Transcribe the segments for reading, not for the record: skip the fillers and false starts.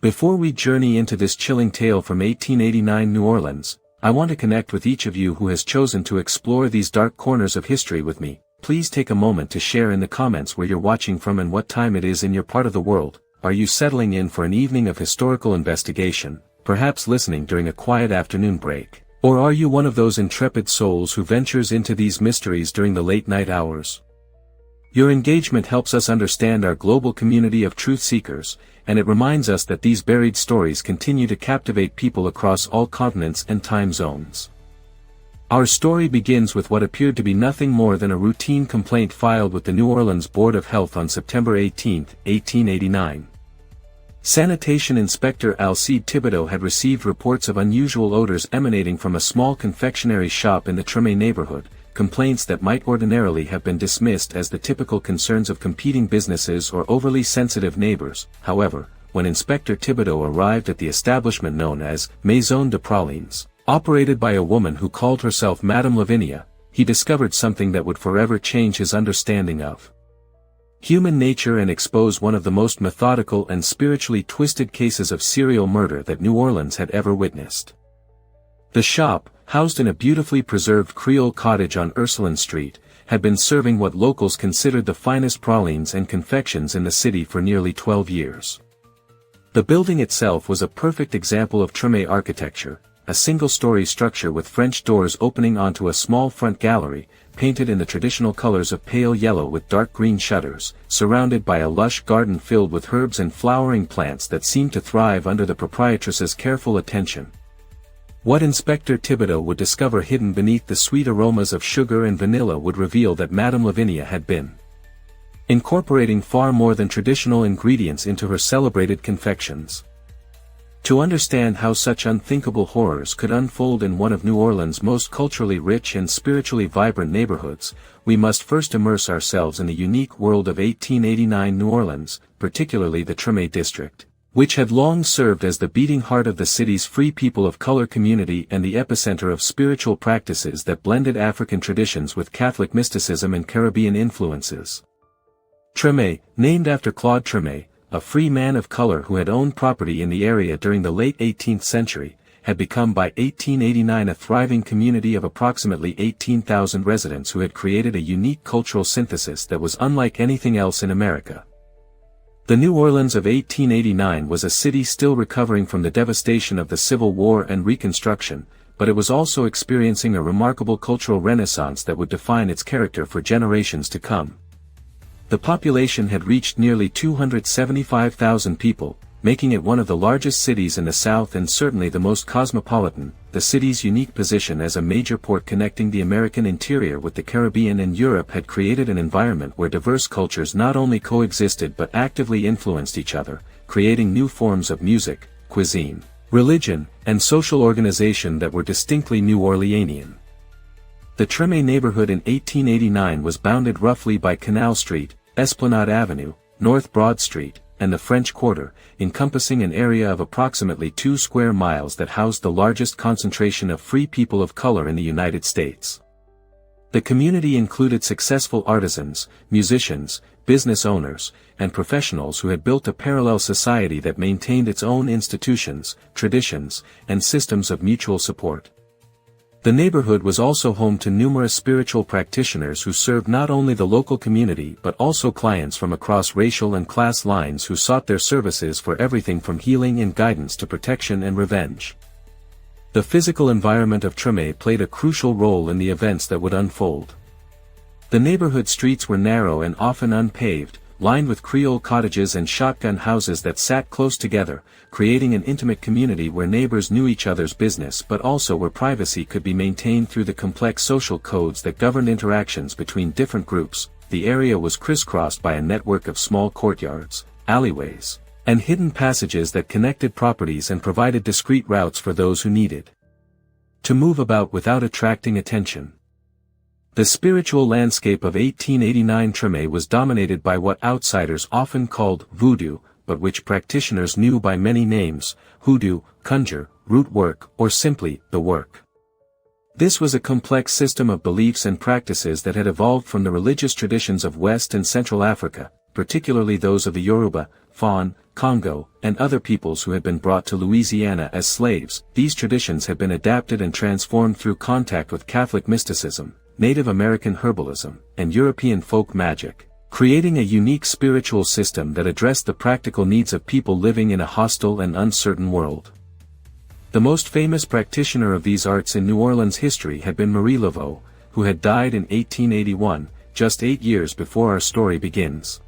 Before we journey into this chilling tale from 1889 New Orleans, I want to connect with each of you who has chosen to explore these dark corners of history with me. Please take a moment to share in the comments where you're watching from and what time it is in your part of the world. Are you settling in for an evening of historical investigation, perhaps listening during a quiet afternoon break? Or are you one of those intrepid souls who ventures into these mysteries during the late night hours? Your engagement helps us understand our global community of truth seekers, and it reminds us that these buried stories continue to captivate people across all continents and time zones. Our story begins with what appeared to be nothing more than a routine complaint filed with the New Orleans Board of Health on September 18, 1889. Sanitation Inspector Alcide Thibodeau had received reports of unusual odors emanating from a small confectionery shop in the Tremé neighborhood, complaints that might ordinarily have been dismissed as the typical concerns of competing businesses or overly sensitive neighbors. However, when Inspector Thibodeau arrived at the establishment known as Maison de Pralines, operated by a woman who called herself Madame Lavinia, he discovered something that would forever change his understanding of human nature and expose one of the most methodical and spiritually twisted cases of serial murder that New Orleans had ever witnessed. The shop, housed in a beautifully preserved Creole cottage on Ursuline Street, had been serving what locals considered the finest pralines and confections in the city for nearly 12 years. The building itself was a perfect example of Tremé architecture, a single-story structure with French doors opening onto a small front gallery, painted in the traditional colors of pale yellow with dark green shutters, surrounded by a lush garden filled with herbs and flowering plants that seemed to thrive under the proprietress's careful attention. What Inspector Thibodeau would discover hidden beneath the sweet aromas of sugar and vanilla would reveal that Madame Lavinia had been incorporating far more than traditional ingredients into her celebrated confections. To understand how such unthinkable horrors could unfold in one of New Orleans' most culturally rich and spiritually vibrant neighborhoods, we must first immerse ourselves in the unique world of 1889 New Orleans, particularly the Tremé district, which had long served as the beating heart of the city's free people of color community and the epicenter of spiritual practices that blended African traditions with Catholic mysticism and Caribbean influences. Tremé, named after Claude Tremé, a free man of color who had owned property in the area during the late 18th century, had become by 1889 a thriving community of approximately 18,000 residents who had created a unique cultural synthesis that was unlike anything else in America. The New Orleans of 1889 was a city still recovering from the devastation of the Civil War and Reconstruction, but it was also experiencing a remarkable cultural renaissance that would define its character for generations to come. The population had reached nearly 275,000 people, making it one of the largest cities in the South and certainly the most cosmopolitan. The city's unique position as a major port connecting the American interior with the Caribbean and Europe had created an environment where diverse cultures not only coexisted but actively influenced each other, creating new forms of music, cuisine, religion, and social organization that were distinctly New Orleanian. The Tremé neighborhood in 1889 was bounded roughly by Canal Street, Esplanade Avenue, North Broad Street, and the French Quarter, encompassing an area of approximately 2 square miles that housed the largest concentration of free people of color in the United States. The community included successful artisans, musicians, business owners, and professionals who had built a parallel society that maintained its own institutions, traditions, and systems of mutual support. The neighborhood was also home to numerous spiritual practitioners who served not only the local community but also clients from across racial and class lines who sought their services for everything from healing and guidance to protection and revenge. The physical environment of Tremé played a crucial role in the events that would unfold. The neighborhood streets were narrow and often unpaved, lined with Creole cottages and shotgun houses that sat close together, creating an intimate community where neighbors knew each other's business but also where privacy could be maintained through the complex social codes that governed interactions between different groups. The area was crisscrossed by a network of small courtyards, alleyways, and hidden passages that connected properties and provided discreet routes for those who needed to move about without attracting attention. The spiritual landscape of 1889 Tremé was dominated by what outsiders often called voodoo, but which practitioners knew by many names: hoodoo, conjure, root work, or simply, the work. This was a complex system of beliefs and practices that had evolved from the religious traditions of West and Central Africa, particularly those of the Yoruba, Fon, Congo, and other peoples who had been brought to Louisiana as slaves. These traditions had been adapted and transformed through contact with Catholic mysticism, Native American herbalism, and European folk magic, creating a unique spiritual system that addressed the practical needs of people living in a hostile and uncertain world. The most famous practitioner of these arts in New Orleans history had been Marie Laveau, who had died in 1881, just 8 years before our story begins.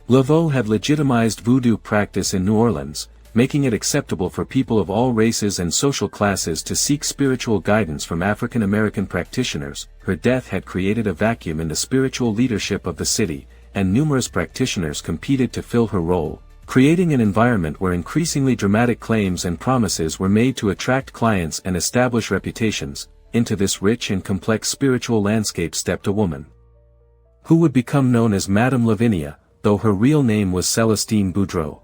Laveau had legitimized voodoo practice in New Orleans, making it acceptable for people of all races and social classes to seek spiritual guidance from African American practitioners. Her death had created a vacuum in the spiritual leadership of the city, and numerous practitioners competed to fill her role, creating an environment where increasingly dramatic claims and promises were made to attract clients and establish reputations. Into this rich and complex spiritual landscape stepped a woman who would become known as Madame Lavinia, though her real name was Celestine Boudreau.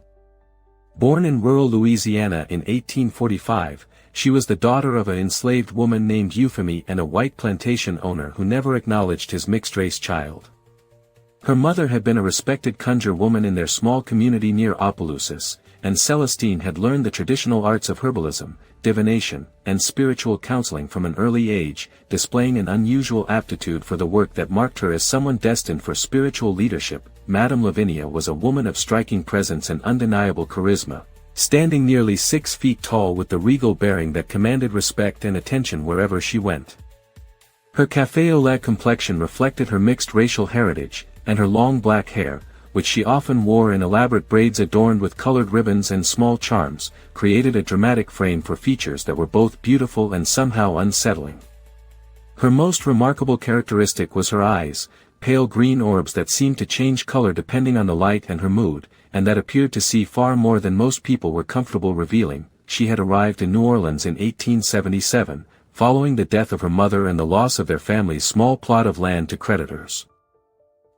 Born in rural Louisiana in 1845, she was the daughter of an enslaved woman named Euphemie and a white plantation owner who never acknowledged his mixed-race child. Her mother had been a respected conjure woman in their small community near Opelousas, and Celestine had learned the traditional arts of herbalism, divination, and spiritual counseling from an early age, displaying an unusual aptitude for the work that marked her as someone destined for spiritual leadership. Madame Lavinia was a woman of striking presence and undeniable charisma, standing nearly 6 feet tall with the regal bearing that commanded respect and attention wherever she went. Her café au lait complexion reflected her mixed racial heritage, and her long black hair, which she often wore in elaborate braids adorned with colored ribbons and small charms, created a dramatic frame for features that were both beautiful and somehow unsettling. Her most remarkable characteristic was her eyes, pale green orbs that seemed to change color depending on the light and her mood, and that appeared to see far more than most people were comfortable revealing. She had arrived in New Orleans in 1877, following the death of her mother and the loss of their family's small plot of land to creditors.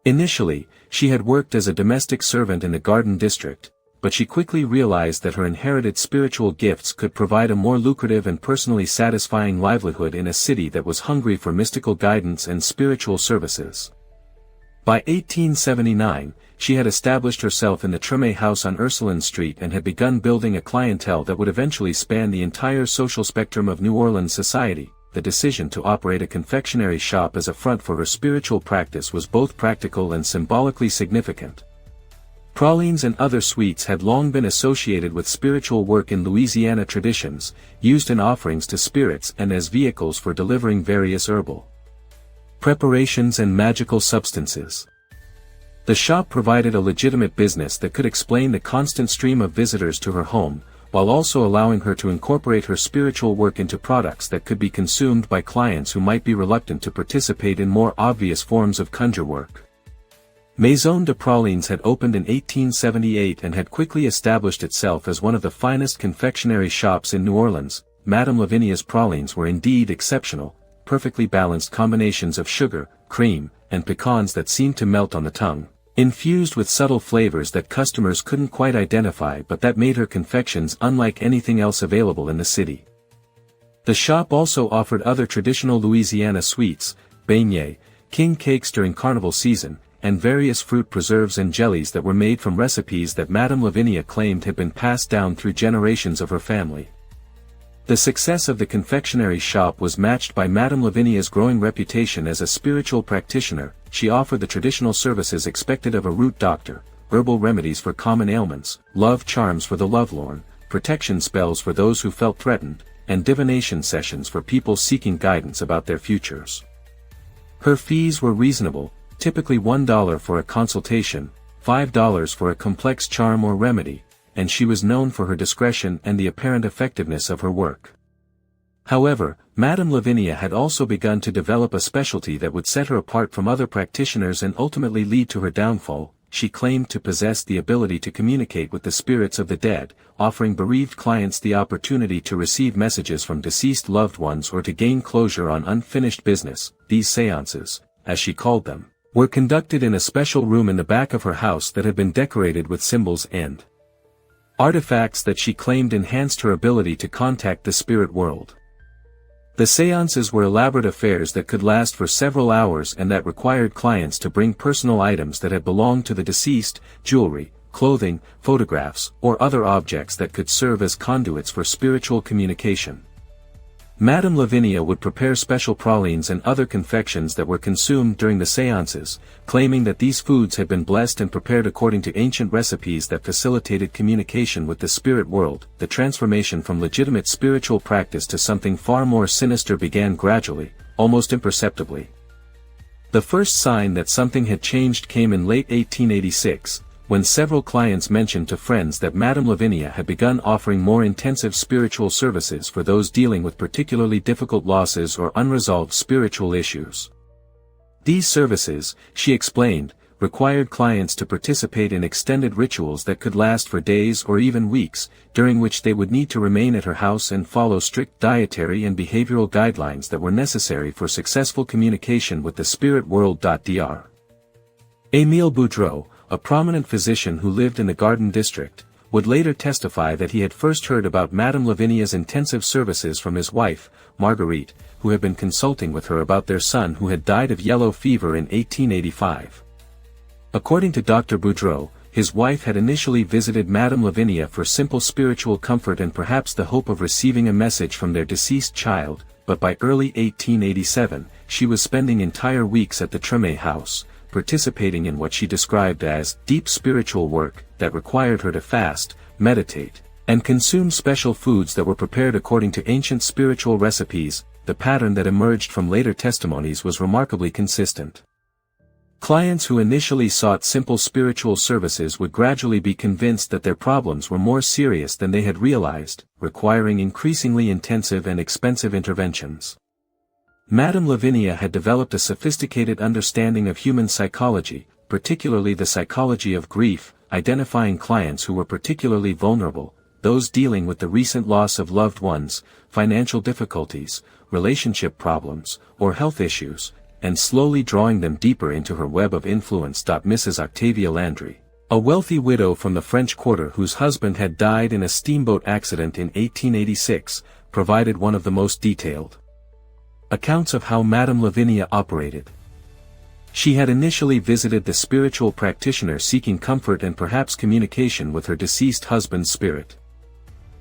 Initially, she had worked as a domestic servant in the Garden District, but she quickly realized that her inherited spiritual gifts could provide a more lucrative and personally satisfying livelihood in a city that was hungry for mystical guidance and spiritual services. By 1879, she had established herself in the Tremé house on Ursuline Street and had begun building a clientele that would eventually span the entire social spectrum of New Orleans society. The decision to operate a confectionery shop as a front for her spiritual practice was both practical and symbolically significant. Pralines and other sweets had long been associated with spiritual work in Louisiana traditions, used in offerings to spirits and as vehicles for delivering various herbal preparations and magical substances. The shop provided a legitimate business that could explain the constant stream of visitors to her home, while also allowing her to incorporate her spiritual work into products that could be consumed by clients who might be reluctant to participate in more obvious forms of conjure work. Maison de Pralines had opened in 1878 and had quickly established itself as one of the finest confectionery shops in New Orleans. Madame Lavinia's pralines were indeed exceptional, perfectly balanced combinations of sugar, cream, and pecans that seemed to melt on the tongue, infused with subtle flavors that customers couldn't quite identify but that made her confections unlike anything else available in the city. The shop also offered other traditional Louisiana sweets, beignets, king cakes during carnival season, and various fruit preserves and jellies that were made from recipes that Madame Lavinia claimed had been passed down through generations of her family. The success of the confectionery shop was matched by Madame Lavinia's growing reputation as a spiritual practitioner. She offered the traditional services expected of a root doctor, herbal remedies for common ailments, love charms for the lovelorn, protection spells for those who felt threatened, and divination sessions for people seeking guidance about their futures. Her fees were reasonable, typically $1 for a consultation, $5 for a complex charm or remedy, and she was known for her discretion and the apparent effectiveness of her work. However, Madame Lavinia had also begun to develop a specialty that would set her apart from other practitioners and ultimately lead to her downfall. She claimed to possess the ability to communicate with the spirits of the dead, offering bereaved clients the opportunity to receive messages from deceased loved ones or to gain closure on unfinished business. These seances, as she called them, were conducted in a special room in the back of her house that had been decorated with symbols and artifacts that she claimed enhanced her ability to contact the spirit world. The séances were elaborate affairs that could last for several hours and that required clients to bring personal items that had belonged to the deceased, jewelry, clothing, photographs, or other objects that could serve as conduits for spiritual communication. Madame Lavinia would prepare special pralines and other confections that were consumed during the séances, claiming that these foods had been blessed and prepared according to ancient recipes that facilitated communication with the spirit world. The transformation from legitimate spiritual practice to something far more sinister began gradually, almost imperceptibly. The first sign that something had changed came in late 1886, when several clients mentioned to friends that Madame Lavinia had begun offering more intensive spiritual services for those dealing with particularly difficult losses or unresolved spiritual issues. These services, she explained, required clients to participate in extended rituals that could last for days or even weeks, during which they would need to remain at her house and follow strict dietary and behavioral guidelines that were necessary for successful communication with the spirit world. Dr. Émile Boudreau, a prominent physician who lived in the Garden District, would later testify that he had first heard about Madame Lavinia's intensive services from his wife, Marguerite, who had been consulting with her about their son who had died of yellow fever in 1885. According to Dr. Boudreau, his wife had initially visited Madame Lavinia for simple spiritual comfort and perhaps the hope of receiving a message from their deceased child, but by early 1887, she was spending entire weeks at the Tremé house, participating in what she described as deep spiritual work that required her to fast, meditate, and consume special foods that were prepared according to ancient spiritual recipes. The pattern that emerged from later testimonies was remarkably consistent. Clients who initially sought simple spiritual services would gradually be convinced that their problems were more serious than they had realized, requiring increasingly intensive and expensive interventions. Madame Lavinia had developed a sophisticated understanding of human psychology, particularly the psychology of grief, identifying clients who were particularly vulnerable, those dealing with the recent loss of loved ones, financial difficulties, relationship problems, or health issues, and slowly drawing them deeper into her web of influence. Mrs. Octavia Landry, a wealthy widow from the French Quarter whose husband had died in a steamboat accident in 1886, provided one of the most detailed accounts of how Madame Lavinia operated. She had initially visited the spiritual practitioner seeking comfort and perhaps communication with her deceased husband's spirit.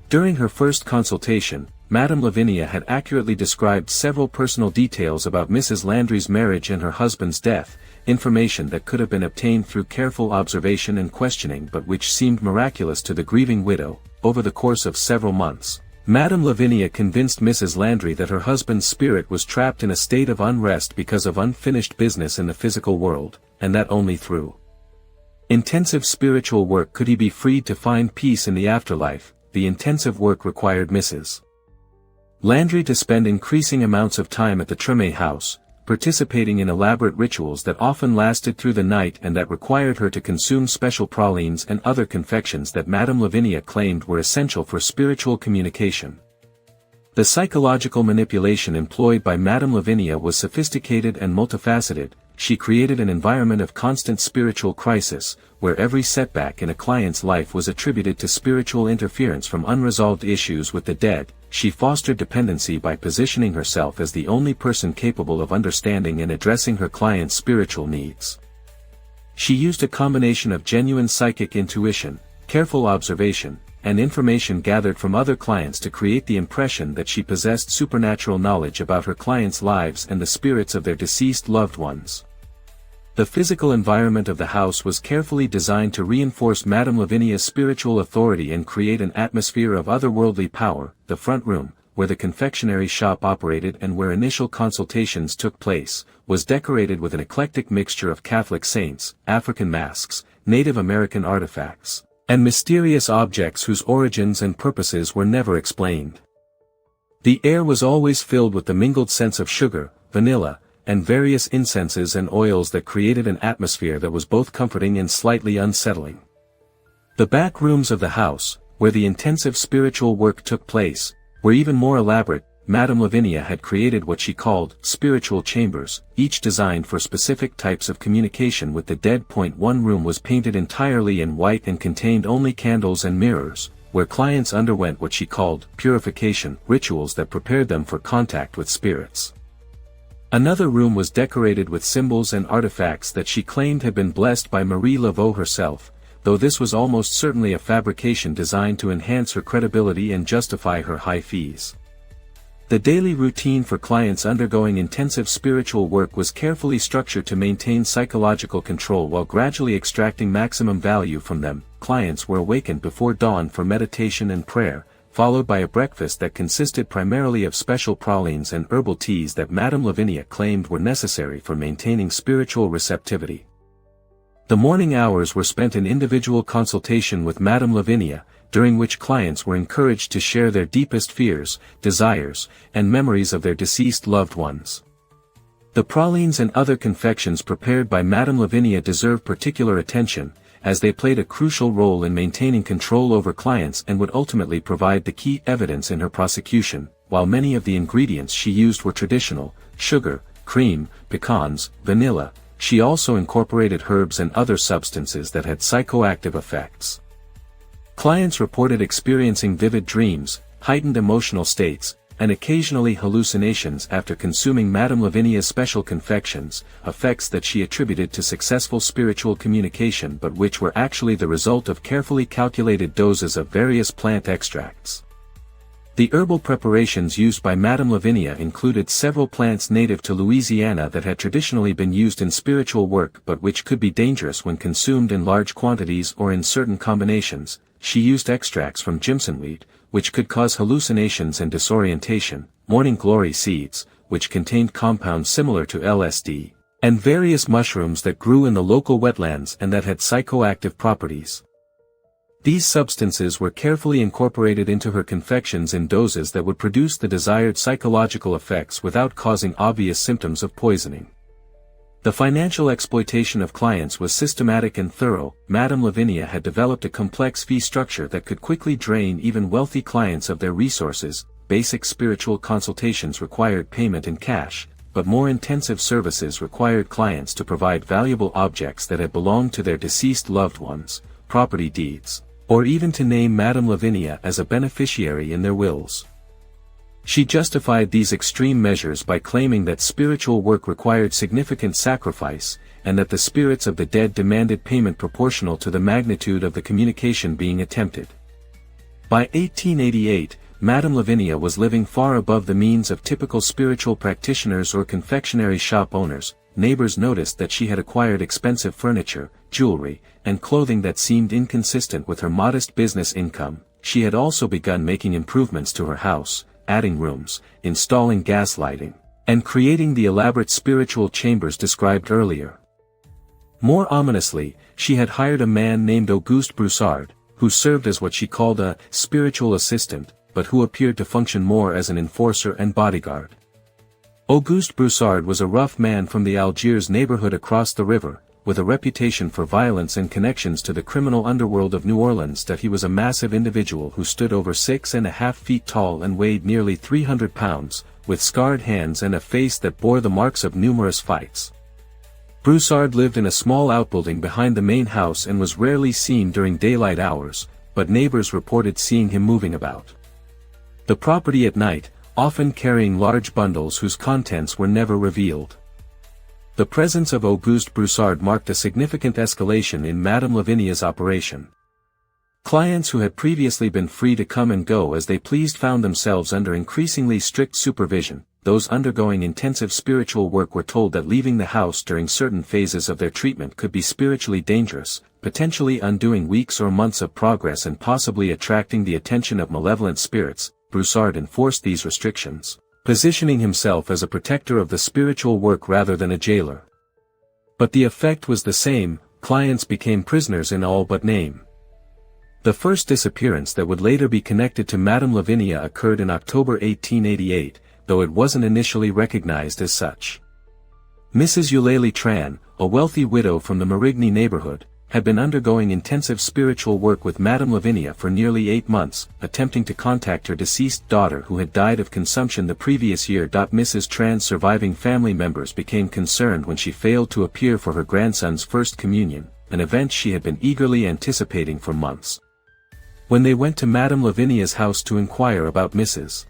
During her first consultation, Madame Lavinia had accurately described several personal details about Mrs. Landry's marriage and her husband's death, information that could have been obtained through careful observation and questioning but which seemed miraculous to the grieving widow. Over the course of several months, Madame Lavinia convinced Mrs. Landry that her husband's spirit was trapped in a state of unrest because of unfinished business in the physical world, and that only through intensive spiritual work could he be freed to find peace in the afterlife. The intensive work required Mrs. Landry to spend increasing amounts of time at the Tremé house, participating in elaborate rituals that often lasted through the night and that required her to consume special pralines and other confections that Madame Lavinia claimed were essential for spiritual communication. The psychological manipulation employed by Madame Lavinia was sophisticated and multifaceted. She created an environment of constant spiritual crisis, where every setback in a client's life was attributed to spiritual interference from unresolved issues with the dead. She fostered dependency by positioning herself as the only person capable of understanding and addressing her client's spiritual needs. She used a combination of genuine psychic intuition, careful observation, and information gathered from other clients to create the impression that she possessed supernatural knowledge about her clients' lives and the spirits of their deceased loved ones. The physical environment of the house was carefully designed to reinforce Madame Lavinia's spiritual authority and create an atmosphere of otherworldly power. The front room, where the confectionery shop operated and where initial consultations took place, was decorated with an eclectic mixture of Catholic saints, African masks, Native American artifacts, and mysterious objects whose origins and purposes were never explained. The air was always filled with the mingled scents of sugar, vanilla, and various incenses and oils that created an atmosphere that was both comforting and slightly unsettling. The back rooms of the house, where the intensive spiritual work took place, were even more elaborate. Madame Lavinia had created what she called spiritual chambers, each designed for specific types of communication with the dead. One room was painted entirely in white and contained only candles and mirrors, where clients underwent what she called purification rituals that prepared them for contact with spirits. Another room was decorated with symbols and artifacts that she claimed had been blessed by Marie Laveau herself, though this was almost certainly a fabrication designed to enhance her credibility and justify her high fees. The daily routine for clients undergoing intensive spiritual work was carefully structured to maintain psychological control while gradually extracting maximum value from them. Clients were awakened before dawn for meditation and prayer, followed by a breakfast that consisted primarily of special pralines and herbal teas that Madame Lavinia claimed were necessary for maintaining spiritual receptivity. The morning hours were spent in individual consultation with Madame Lavinia, during which clients were encouraged to share their deepest fears, desires, and memories of their deceased loved ones. The pralines and other confections prepared by Madame Lavinia deserve particular attention, as they played a crucial role in maintaining control over clients and would ultimately provide the key evidence in her prosecution. While many of the ingredients she used were traditional, sugar, cream, pecans, vanilla, she also incorporated herbs and other substances that had psychoactive effects. Clients reported experiencing vivid dreams, heightened emotional states, and occasionally hallucinations after consuming Madame Lavinia's special confections, effects that she attributed to successful spiritual communication but which were actually the result of carefully calculated doses of various plant extracts. The herbal preparations used by Madame Lavinia included several plants native to Louisiana that had traditionally been used in spiritual work but which could be dangerous when consumed in large quantities or in certain combinations. She used extracts from jimsonweed, which could cause hallucinations and disorientation, morning glory seeds, which contained compounds similar to LSD, and various mushrooms that grew in the local wetlands and that had psychoactive properties. These substances were carefully incorporated into her confections in doses that would produce the desired psychological effects without causing obvious symptoms of poisoning. The financial exploitation of clients was systematic and thorough. Madame Lavinia had developed a complex fee structure that could quickly drain even wealthy clients of their resources. Basic spiritual consultations required payment in cash, but more intensive services required clients to provide valuable objects that had belonged to their deceased loved ones, property deeds, or even to name Madame Lavinia as a beneficiary in their wills. She justified these extreme measures by claiming that spiritual work required significant sacrifice, and that the spirits of the dead demanded payment proportional to the magnitude of the communication being attempted. By 1888, Madame Lavinia was living far above the means of typical spiritual practitioners or confectionery shop owners. Neighbors noticed that she had acquired expensive furniture, jewelry, and clothing that seemed inconsistent with her modest business income. She had also begun making improvements to her house, adding rooms, installing gas lighting, and creating the elaborate spiritual chambers described earlier. More ominously, she had hired a man named Auguste Broussard, who served as what she called a spiritual assistant, but who appeared to function more as an enforcer and bodyguard. Auguste Broussard was a rough man from the Algiers neighborhood across the river, with a reputation for violence and connections to the criminal underworld of New Orleans. That he was a massive individual who stood over 6.5 feet tall and weighed nearly 300 pounds, with scarred hands and a face that bore the marks of numerous fights. Broussard lived in a small outbuilding behind the main house and was rarely seen during daylight hours, but neighbors reported seeing him moving about the property at night, often carrying large bundles whose contents were never revealed. The presence of Auguste Broussard marked a significant escalation in Madame Lavinia's operation. Clients who had previously been free to come and go as they pleased found themselves under increasingly strict supervision. Those undergoing intensive spiritual work were told that leaving the house during certain phases of their treatment could be spiritually dangerous, potentially undoing weeks or months of progress and possibly attracting the attention of malevolent spirits. Broussard enforced these restrictions, positioning himself as a protector of the spiritual work rather than a jailer. But the effect was the same. Clients became prisoners in all but name. The first disappearance that would later be connected to Madame Lavinia occurred in October 1888, though it wasn't initially recognized as such. Mrs. Eulalie Tran, a wealthy widow from the Marigny neighborhood, had been undergoing intensive spiritual work with Madame Lavinia for nearly 8 months, attempting to contact her deceased daughter who had died of consumption the previous year. Mrs. Tran's surviving family members became concerned when she failed to appear for her grandson's first communion, an event she had been eagerly anticipating for months. When they went to Madame Lavinia's house to inquire about Mrs.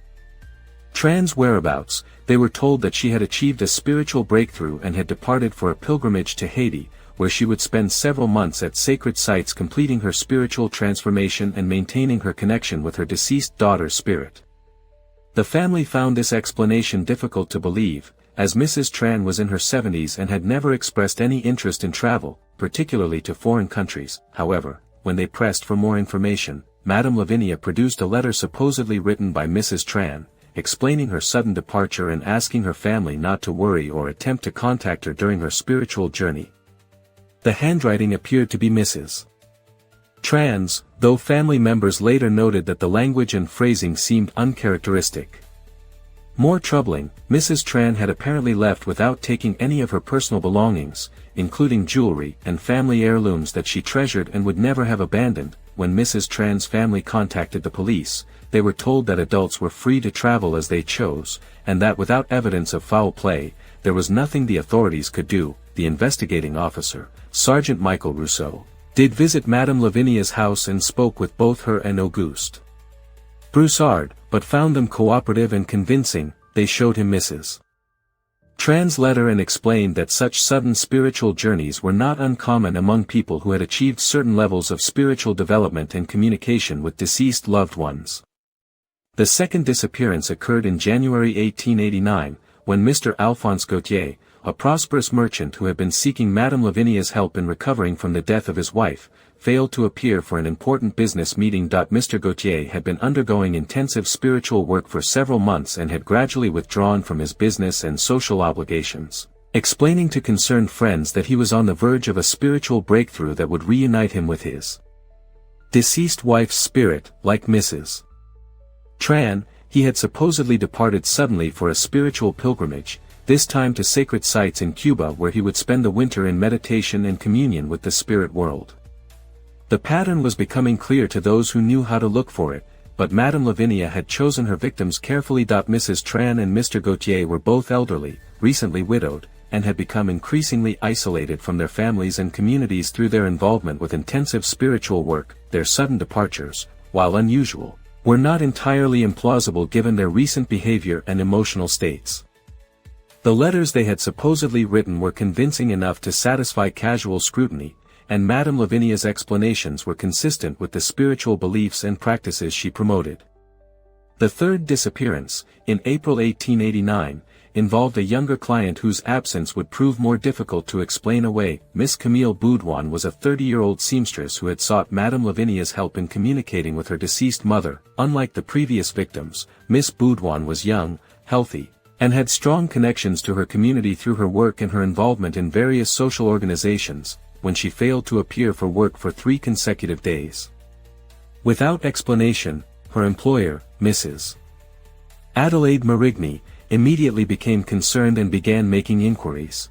Tran's whereabouts, they were told that she had achieved a spiritual breakthrough and had departed for a pilgrimage to Haiti, where she would spend several months at sacred sites completing her spiritual transformation and maintaining her connection with her deceased daughter's spirit. The family found this explanation difficult to believe, as Mrs. Tran was in her 70s and had never expressed any interest in travel, particularly to foreign countries. However, when they pressed for more information, Madame Lavinia produced a letter supposedly written by Mrs. Tran, explaining her sudden departure and asking her family not to worry or attempt to contact her during her spiritual journey. The handwriting appeared to be Mrs. Tran's, though family members later noted that the language and phrasing seemed uncharacteristic. More troubling, Mrs. Tran had apparently left without taking any of her personal belongings, including jewelry and family heirlooms that she treasured and would never have abandoned. When Mrs. Tran's family contacted the police, they were told that adults were free to travel as they chose, and that without evidence of foul play, there was nothing the authorities could do. The investigating officer, Sergeant Michael Rousseau, did visit Madame Lavinia's house and spoke with both her and Auguste Broussard, but found them cooperative and convincing. They showed him Mrs. Tran's letter and explained that such sudden spiritual journeys were not uncommon among people who had achieved certain levels of spiritual development and communication with deceased loved ones. The second disappearance occurred in January 1889, when Mr. Alphonse Gautier, a prosperous merchant who had been seeking Madame Lavinia's help in recovering from the death of his wife, failed to appear for an important business meeting. Mr. Gautier had been undergoing intensive spiritual work for several months and had gradually withdrawn from his business and social obligations, explaining to concerned friends that he was on the verge of a spiritual breakthrough that would reunite him with his deceased wife's spirit. Like Mrs. Tran, he had supposedly departed suddenly for a spiritual pilgrimage, this time to sacred sites in Cuba where he would spend the winter in meditation and communion with the spirit world. The pattern was becoming clear to those who knew how to look for it, but Madame Lavinia had chosen her victims carefully. Mrs. Tran and Mr. Gautier were both elderly, recently widowed, and had become increasingly isolated from their families and communities through their involvement with intensive spiritual work. Their sudden departures, while unusual, were not entirely implausible given their recent behavior and emotional states. The letters they had supposedly written were convincing enough to satisfy casual scrutiny, and Madame Lavinia's explanations were consistent with the spiritual beliefs and practices she promoted. The third disappearance, in April 1889, involved a younger client whose absence would prove more difficult to explain away. Miss Camille Baudouin was a 30-year-old seamstress who had sought Madame Lavinia's help in communicating with her deceased mother. Unlike the previous victims, Miss Baudouin was young, healthy, and had strong connections to her community through her work and her involvement in various social organizations. When she failed to appear for work for 3 consecutive days without explanation, her employer, Mrs. Adelaide Marigny, immediately became concerned and began making inquiries.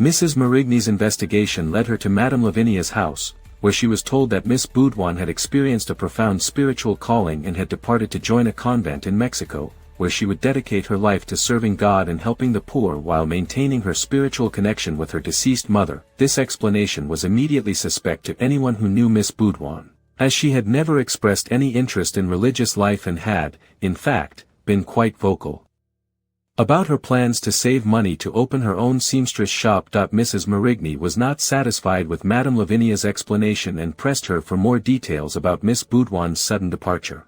Mrs. Marigny's investigation led her to Madame Lavinia's house, where she was told that Miss Baudouin had experienced a profound spiritual calling and had departed to join a convent in Mexico, where she would dedicate her life to serving God and helping the poor while maintaining her spiritual connection with her deceased mother. This explanation was immediately suspect to anyone who knew Miss Baudouin, as she had never expressed any interest in religious life and had, in fact, been quite vocal about her plans to save money to open her own seamstress shop. Mrs. Marigny was not satisfied with Madame Lavinia's explanation and pressed her for more details about Miss Baudouin's sudden departure.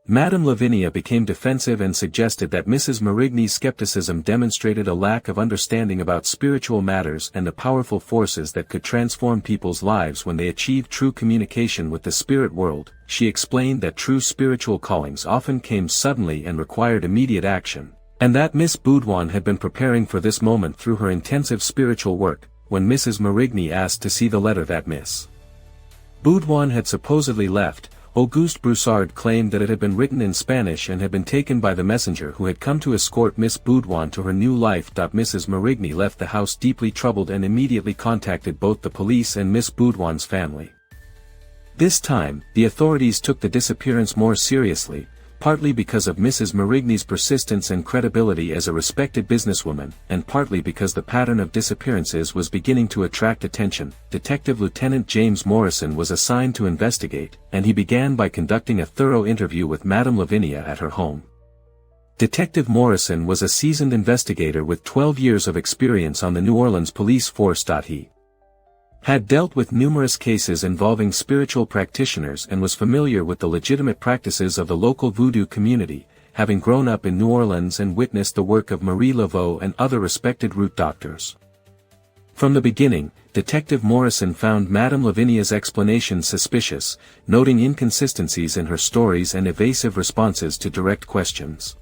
Madame Lavinia became defensive and suggested that Mrs. Marigny's skepticism demonstrated a lack of understanding about spiritual matters and the powerful forces that could transform people's lives when they achieved true communication with the spirit world. She explained that true spiritual callings often came suddenly and required immediate action, and that Miss Baudouin had been preparing for this moment through her intensive spiritual work. When Mrs. Marigny asked to see the letter that Miss Baudouin had supposedly left, Auguste Broussard claimed that it had been written in Spanish and had been taken by the messenger who had come to escort Miss Baudouin to her new life. Mrs. Marigny left the house deeply troubled and immediately contacted both the police and Miss Baudouin's family. This time, the authorities took the disappearance more seriously, partly because of Mrs. Marigny's persistence and credibility as a respected businesswoman, and partly because the pattern of disappearances was beginning to attract attention. Detective Lieutenant James Morrison was assigned to investigate, and he began by conducting a thorough interview with Madame Lavinia at her home. Detective Morrison was a seasoned investigator with 12 years of experience on the New Orleans police force. He had dealt with numerous cases involving spiritual practitioners and was familiar with the legitimate practices of the local Voodoo community, having grown up in New Orleans and witnessed the work of Marie Laveau and other respected root doctors. From the beginning, Detective Morrison found Madame Lavinia's explanations suspicious, noting inconsistencies in her stories and evasive responses to direct questions.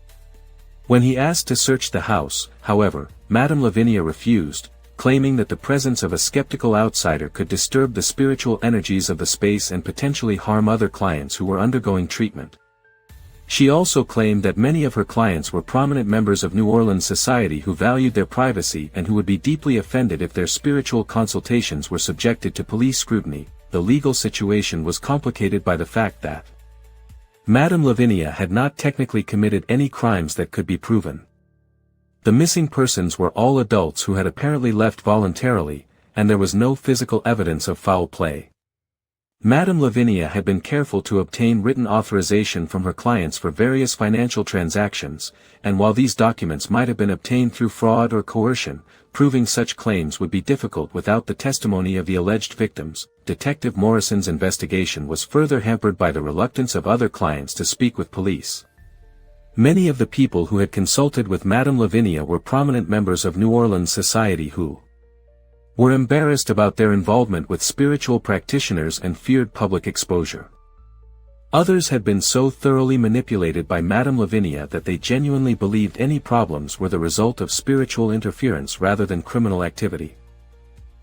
When he asked to search the house, however, Madame Lavinia refused, claiming that the presence of a skeptical outsider could disturb the spiritual energies of the space and potentially harm other clients who were undergoing treatment. She also claimed that many of her clients were prominent members of New Orleans society who valued their privacy and who would be deeply offended if their spiritual consultations were subjected to police scrutiny. The legal situation was complicated by the fact that Madame Lavinia had not technically committed any crimes that could be proven. The missing persons were all adults who had apparently left voluntarily, and there was no physical evidence of foul play. Madame Lavinia had been careful to obtain written authorization from her clients for various financial transactions, and while these documents might have been obtained through fraud or coercion, proving such claims would be difficult without the testimony of the alleged victims. Detective Morrison's investigation was further hampered by the reluctance of other clients to speak with police. Many of the people who had consulted with Madame Lavinia were prominent members of New Orleans society who were embarrassed about their involvement with spiritual practitioners and feared public exposure. Others had been so thoroughly manipulated by Madame Lavinia that they genuinely believed any problems were the result of spiritual interference rather than criminal activity.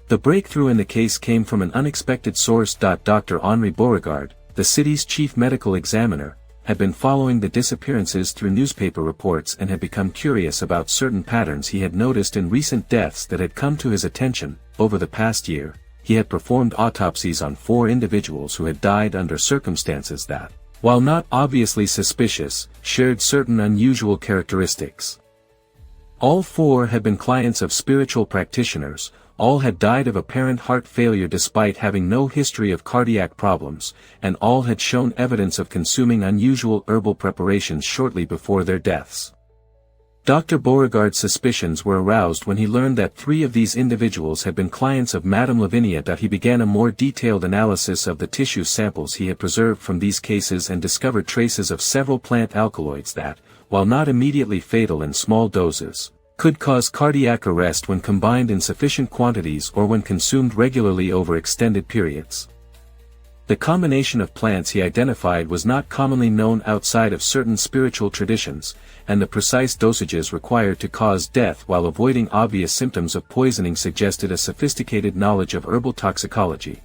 The breakthrough in the case came from an unexpected source. Dr. Henri Beauregard, the city's chief medical examiner, had been following the disappearances through newspaper reports and had become curious about certain patterns he had noticed in recent deaths that had come to his attention. Over the past year, he had performed autopsies on 4 individuals who had died under circumstances that, while not obviously suspicious, shared certain unusual characteristics. All 4 had been clients of spiritual practitioners. All had died of apparent heart failure despite having no history of cardiac problems, and all had shown evidence of consuming unusual herbal preparations shortly before their deaths. Dr. Beauregard's suspicions were aroused when he learned that 3 of these individuals had been clients of Madame Lavinia. He began a more detailed analysis of the tissue samples he had preserved from these cases and discovered traces of several plant alkaloids that, while not immediately fatal in small doses, could cause cardiac arrest when combined in sufficient quantities or when consumed regularly over extended periods. The combination of plants he identified was not commonly known outside of certain spiritual traditions, and the precise dosages required to cause death while avoiding obvious symptoms of poisoning suggested a sophisticated knowledge of herbal toxicology.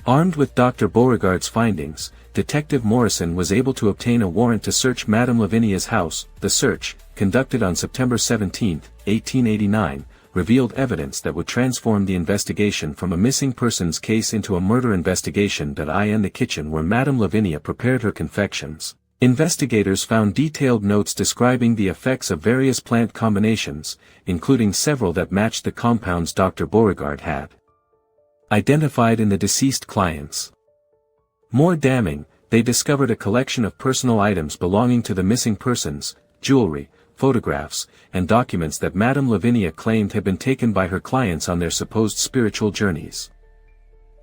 Armed with Dr. Beauregard's findings, Detective Morrison was able to obtain a warrant to search Madame Lavinia's house. The search, conducted on September 17, 1889, revealed evidence that would transform the investigation from a missing persons case into a murder investigation. In the kitchen where Madame Lavinia prepared her confections, investigators found detailed notes describing the effects of various plant combinations, including several that matched the compounds Dr. Beauregard had identified in the deceased clients. More damning, they discovered a collection of personal items belonging to the missing persons, jewelry, photographs, and documents that Madame Lavinia claimed had been taken by her clients on their supposed spiritual journeys.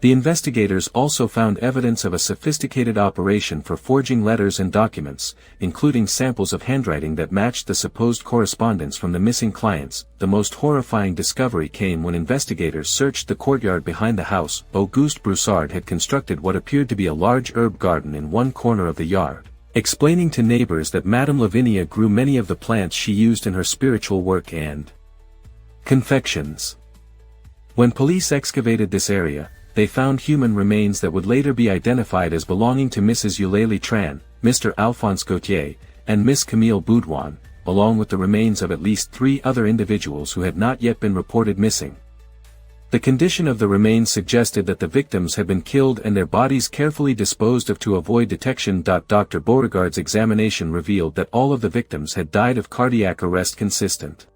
The investigators also found evidence of a sophisticated operation for forging letters and documents, including samples of handwriting that matched the supposed correspondence from the missing clients. The most horrifying discovery came when investigators searched the courtyard behind the house. Auguste Broussard had constructed what appeared to be a large herb garden in one corner of the yard, explaining to neighbors that Madame Lavinia grew many of the plants she used in her spiritual work and confections. When police excavated this area, they found human remains that would later be identified as belonging to Mrs. Eulalie Tran, Mr. Alphonse Gautier, and Miss Camille Boudouin, along with the remains of at least 3 other individuals who had not yet been reported missing. The condition of the remains suggested that the victims had been killed and their bodies carefully disposed of to avoid detection. Dr. Beauregard's examination revealed that all of the victims had died of cardiac arrest consistent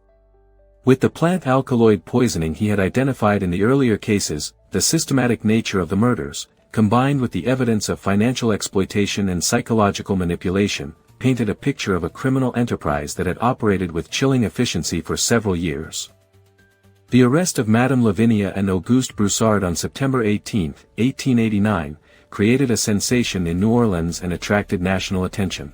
with the plant alkaloid poisoning he had identified in the earlier cases. The systematic nature of the murders, combined with the evidence of financial exploitation and psychological manipulation, painted a picture of a criminal enterprise that had operated with chilling efficiency for several years. The arrest of Madame Lavinia and Auguste Broussard on September 18, 1889, created a sensation in New Orleans and attracted national attention.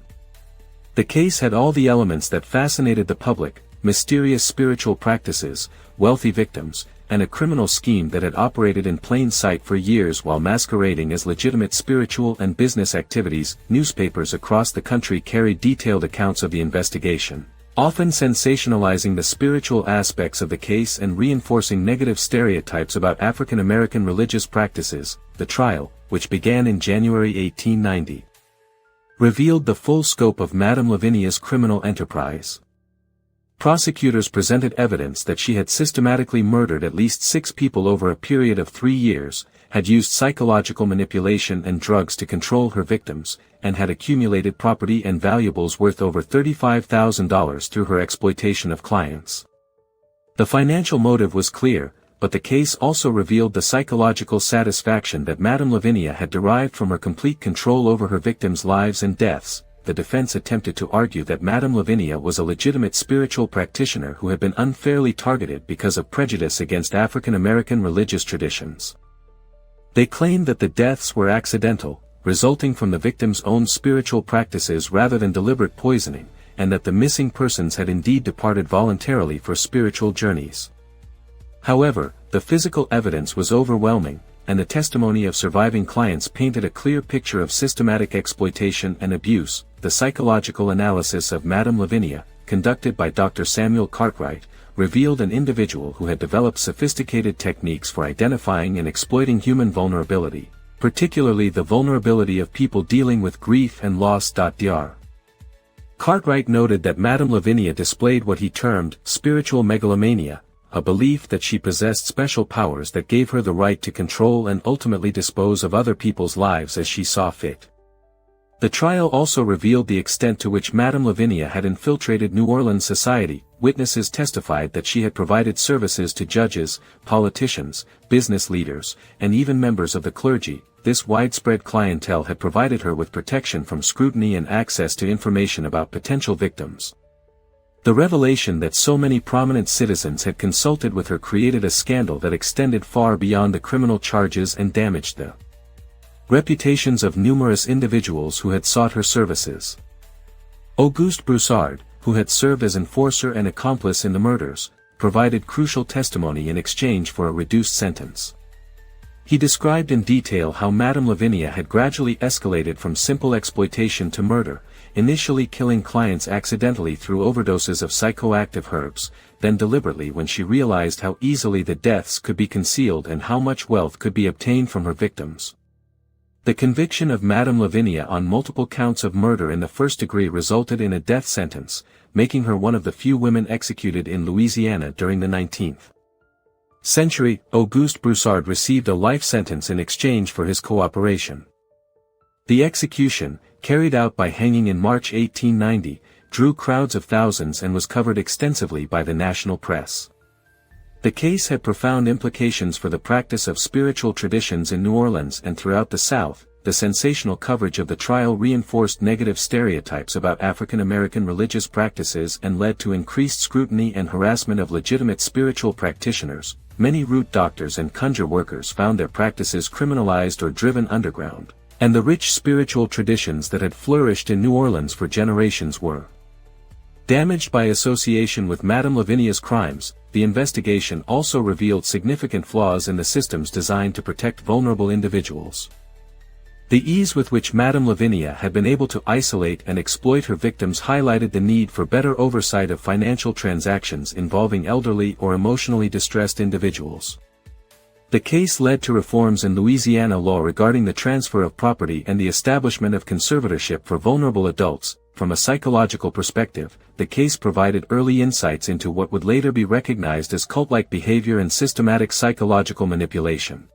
The case had all the elements that fascinated the public: mysterious spiritual practices, wealthy victims, and a criminal scheme that had operated in plain sight for years while masquerading as legitimate spiritual and business activities. Newspapers across the country carried detailed accounts of the investigation, often sensationalizing the spiritual aspects of the case and reinforcing negative stereotypes about African American religious practices. The trial, which began in January 1890, revealed the full scope of Madame Lavinia's criminal enterprise. Prosecutors presented evidence that she had systematically murdered at least 6 people over a period of 3 years, had used psychological manipulation and drugs to control her victims, and had accumulated property and valuables worth over $35,000 through her exploitation of clients. The financial motive was clear, but the case also revealed the psychological satisfaction that Madame Lavinia had derived from her complete control over her victims' lives and deaths. The defense attempted to argue that Madame Lavinia was a legitimate spiritual practitioner who had been unfairly targeted because of prejudice against African American religious traditions. They claimed that the deaths were accidental, resulting from the victims' own spiritual practices rather than deliberate poisoning, and that the missing persons had indeed departed voluntarily for spiritual journeys. However, the physical evidence was overwhelming, and the testimony of surviving clients painted a clear picture of systematic exploitation and abuse. The psychological analysis of Madame Lavinia, conducted by Dr. Samuel Cartwright, revealed an individual who had developed sophisticated techniques for identifying and exploiting human vulnerability, particularly the vulnerability of people dealing with grief and loss. Dr. Cartwright noted that Madame Lavinia displayed what he termed spiritual megalomania, a belief that she possessed special powers that gave her the right to control and ultimately dispose of other people's lives as she saw fit. The trial also revealed the extent to which Madame Lavinia had infiltrated New Orleans society. Witnesses testified that she had provided services to judges, politicians, business leaders, and even members of the clergy. This widespread clientele had provided her with protection from scrutiny and access to information about potential victims. The revelation that so many prominent citizens had consulted with her created a scandal that extended far beyond the criminal charges and damaged the reputations of numerous individuals who had sought her services. Auguste Broussard, who had served as enforcer and accomplice in the murders, provided crucial testimony in exchange for a reduced sentence. He described in detail how Madame Lavinia had gradually escalated from simple exploitation to murder, initially killing clients accidentally through overdoses of psychoactive herbs, then deliberately when she realized how easily the deaths could be concealed and how much wealth could be obtained from her victims. The conviction of Madame Lavinia on multiple counts of murder in the first degree resulted in a death sentence, making her one of the few women executed in Louisiana during the 19th century. Auguste Broussard received a life sentence in exchange for his cooperation. The execution, carried out by hanging in March 1890, drew crowds of thousands and was covered extensively by the national press. The case had profound implications for the practice of spiritual traditions in New Orleans and throughout the South. The sensational coverage of the trial reinforced negative stereotypes about African American religious practices and led to increased scrutiny and harassment of legitimate spiritual practitioners. Many root doctors and conjure workers found their practices criminalized or driven underground, and the rich spiritual traditions that had flourished in New Orleans for generations were damaged by association with Madame Lavinia's crimes. The investigation also revealed significant flaws in the systems designed to protect vulnerable individuals. The ease with which Madame Lavinia had been able to isolate and exploit her victims highlighted the need for better oversight of financial transactions involving elderly or emotionally distressed individuals. The case led to reforms in Louisiana law regarding the transfer of property and the establishment of conservatorship for vulnerable adults. from a psychological perspective, the case provided early insights into what would later be recognized as cult-like behavior and systematic psychological manipulation.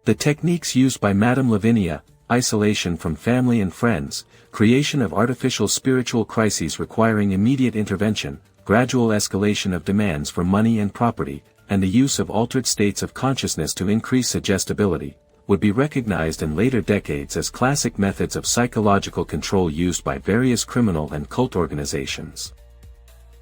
The techniques used by Madame Lavinia: isolation from family and friends, creation of artificial spiritual crises requiring immediate intervention, gradual escalation of demands for money and property, and the use of altered states of consciousness to increase suggestibility, would be recognized in later decades as classic methods of psychological control used by various criminal and cult organizations.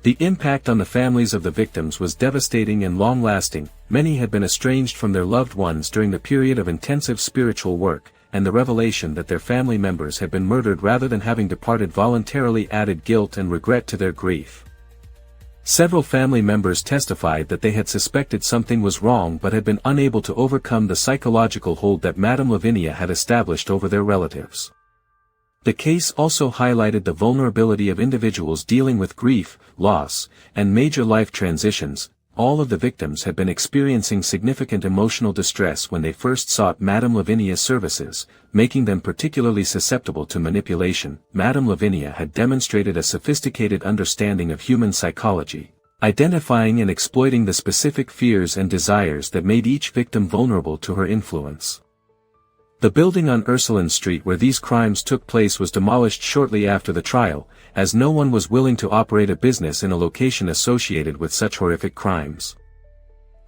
The impact on the families of the victims was devastating and long-lasting. Many had been estranged from their loved ones during the period of intensive spiritual work, and the revelation that their family members had been murdered rather than having departed voluntarily added guilt and regret to their grief. Several family members testified that they had suspected something was wrong but had been unable to overcome the psychological hold that Madame Lavinia had established over their relatives. The case also highlighted the vulnerability of individuals dealing with grief, loss, and major life transitions. All of the victims had been experiencing significant emotional distress when they first sought Madame Lavinia's services, making them particularly susceptible to manipulation. Madame Lavinia had demonstrated a sophisticated understanding of human psychology, identifying and exploiting the specific fears and desires that made each victim vulnerable to her influence. The building on Ursuline Street where these crimes took place was demolished shortly after the trial, as no one was willing to operate a business in a location associated with such horrific crimes.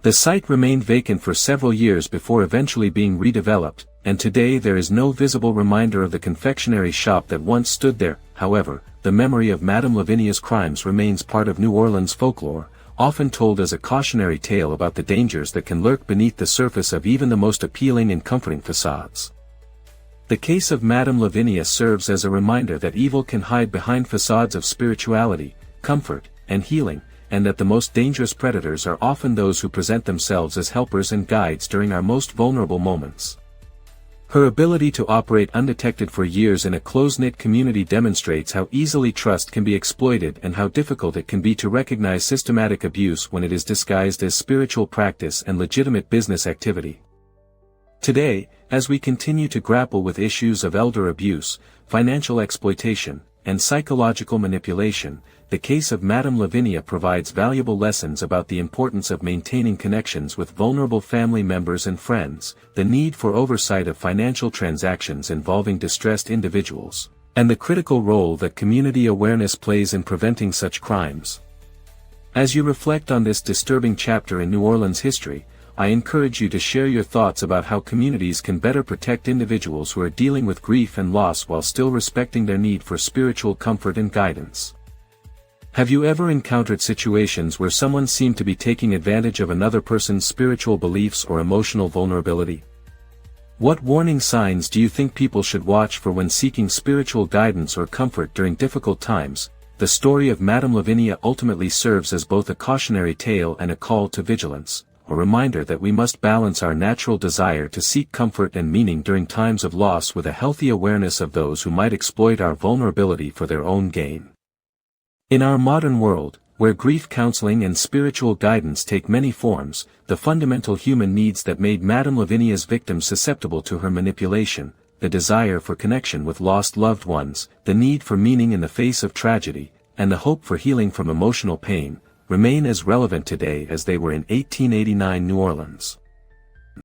The site remained vacant for several years before eventually being redeveloped, and today there is no visible reminder of the confectionery shop that once stood there. However, the memory of Madame Lavinia's crimes remains part of New Orleans folklore, often told as a cautionary tale about the dangers that can lurk beneath the surface of even the most appealing and comforting facades. The case of Madame Lavinia serves as a reminder that evil can hide behind facades of spirituality, comfort, and healing, and that the most dangerous predators are often those who present themselves as helpers and guides during our most vulnerable moments. Her ability to operate undetected for years in a close-knit community demonstrates how easily trust can be exploited and how difficult it can be to recognize systematic abuse when it is disguised as spiritual practice and legitimate business activity. Today, as we continue to grapple with issues of elder abuse, financial exploitation, and psychological manipulation, the case of Madame Lavinia provides valuable lessons about the importance of maintaining connections with vulnerable family members and friends, the need for oversight of financial transactions involving distressed individuals, and the critical role that community awareness plays in preventing such crimes. As you reflect on this disturbing chapter in New Orleans history, I encourage you to share your thoughts about how communities can better protect individuals who are dealing with grief and loss while still respecting their need for spiritual comfort and guidance. Have you ever encountered situations where someone seemed to be taking advantage of another person's spiritual beliefs or emotional vulnerability? What warning signs do you think people should watch for when seeking spiritual guidance or comfort during difficult times? The story of Madame Lavinia ultimately serves as both a cautionary tale and a call to vigilance, a reminder that we must balance our natural desire to seek comfort and meaning during times of loss with a healthy awareness of those who might exploit our vulnerability for their own gain. In our modern world, where grief counseling and spiritual guidance take many forms, the fundamental human needs that made Madame Lavinia's victims susceptible to her manipulation, the desire for connection with lost loved ones, the need for meaning in the face of tragedy, and the hope for healing from emotional pain, remain as relevant today as they were in 1889 New Orleans.